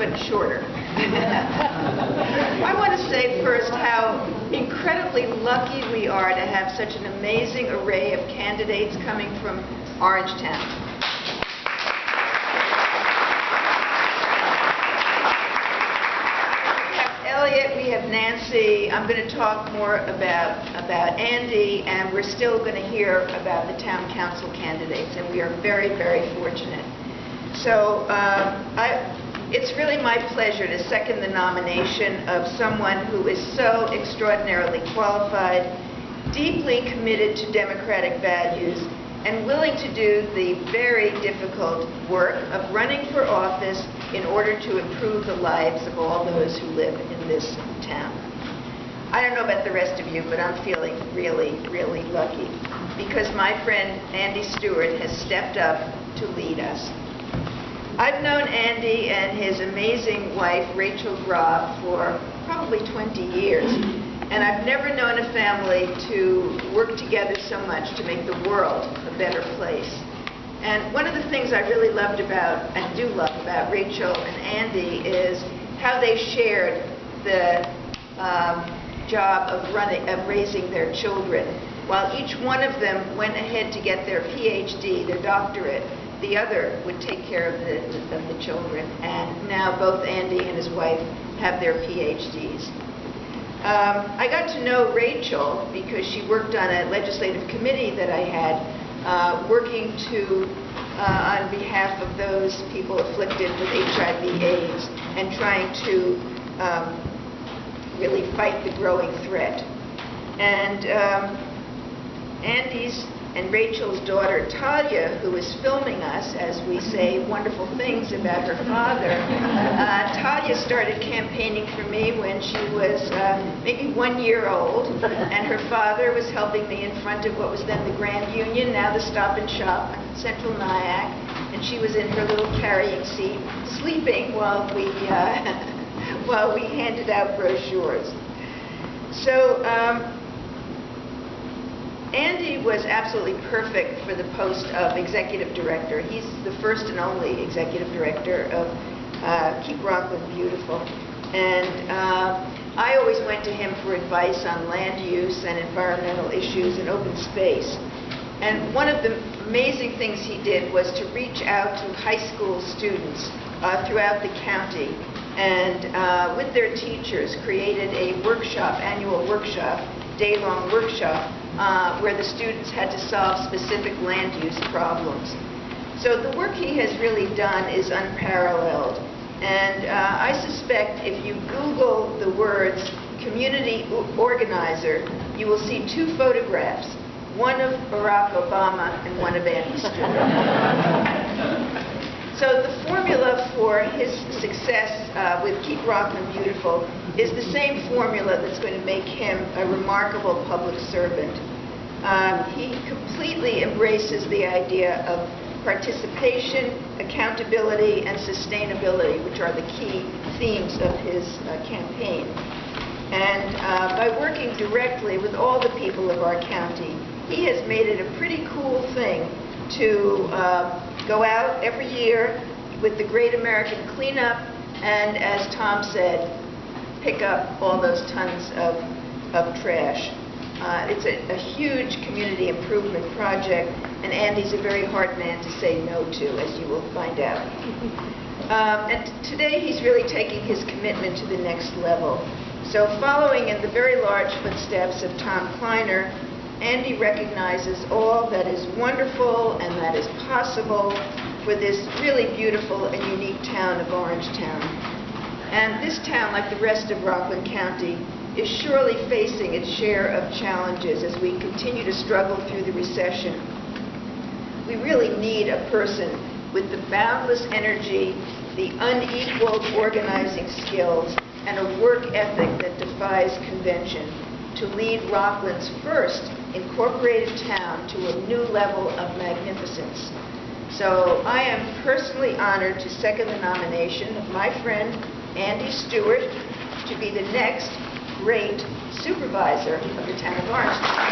but shorter. I want to say first how incredibly lucky we are to have such an amazing array of candidates coming from Orangetown. We have Nancy. I'm going to talk more about Andy, and we're still going to hear about the town council candidates, and we are very, very fortunate. So it's really my pleasure to second the nomination of someone who is so extraordinarily qualified, deeply committed to democratic values, and willing to do the very difficult work of running for office in order to improve the lives of all those who live in this town. I don't know about the rest of you, but I'm feeling really, really lucky because my friend Andy Stewart has stepped up to lead us. I've known Andy and his amazing wife, Rachel Grob, for probably 20 years. And I've never known a family to work together so much to make the world a better place. And one of the things I really loved about, and do love about Rachel and Andy, is how they shared the job of raising their children. While each one of them went ahead to get their PhD, their doctorate, the other would take care of the children. And now both Andy and his wife have their PhDs. I got to know Rachel because she worked on a legislative committee that I had working on behalf of those people afflicted with HIV/AIDS and trying to really fight the growing threat. And Andy's and Rachel's daughter, Talia, who is filming us as we say wonderful things about her father, Talia started campaigning for me when she was maybe 1 year old, and her father was helping me in front of what was then the Grand Union, now the Stop and Shop on Central Nyack, and she was in her little carrying seat, sleeping while we handed out brochures. So, Andy was absolutely perfect for the post of executive director. He's the first and only executive director of Keep Rockland Beautiful. And I always went to him for advice on land use and environmental issues and open space. And one of the amazing things he did was to reach out to high school students throughout the county and with their teachers created a workshop, annual workshop, day-long workshop, where the students had to solve specific land use problems. So the work he has really done is unparalleled. And I suspect if you Google the words community organizer, you will see two photographs, one of Barack Obama and one of Andy Stewart. So the formula for his success with Keep Rockland Beautiful is the same formula that's going to make him a remarkable public servant. He completely embraces the idea of participation, accountability, and sustainability, which are the key themes of his campaign. And by working directly with all the people of our county, he has made it a pretty cool thing to go out every year with the Great American Cleanup and, as Tom said, pick up all those tons of trash. It's a huge community improvement project, and Andy's a very hard man to say no to, as you will find out. And today he's really taking his commitment to the next level. So following in the very large footsteps of Tom Kleiner, Andy recognizes all that is wonderful and that is possible for this really beautiful and unique town of Orangetown. And this town, like the rest of Rockland County, is surely facing its share of challenges as we continue to struggle through the recession. We really need a person with the boundless energy, the unequaled organizing skills, and a work ethic that defies convention to lead Rockland's first incorporated town to a new level of magnificence. So I am personally honored to second the nomination of my friend Andy Stewart to be the next great supervisor of the town of Orangetown.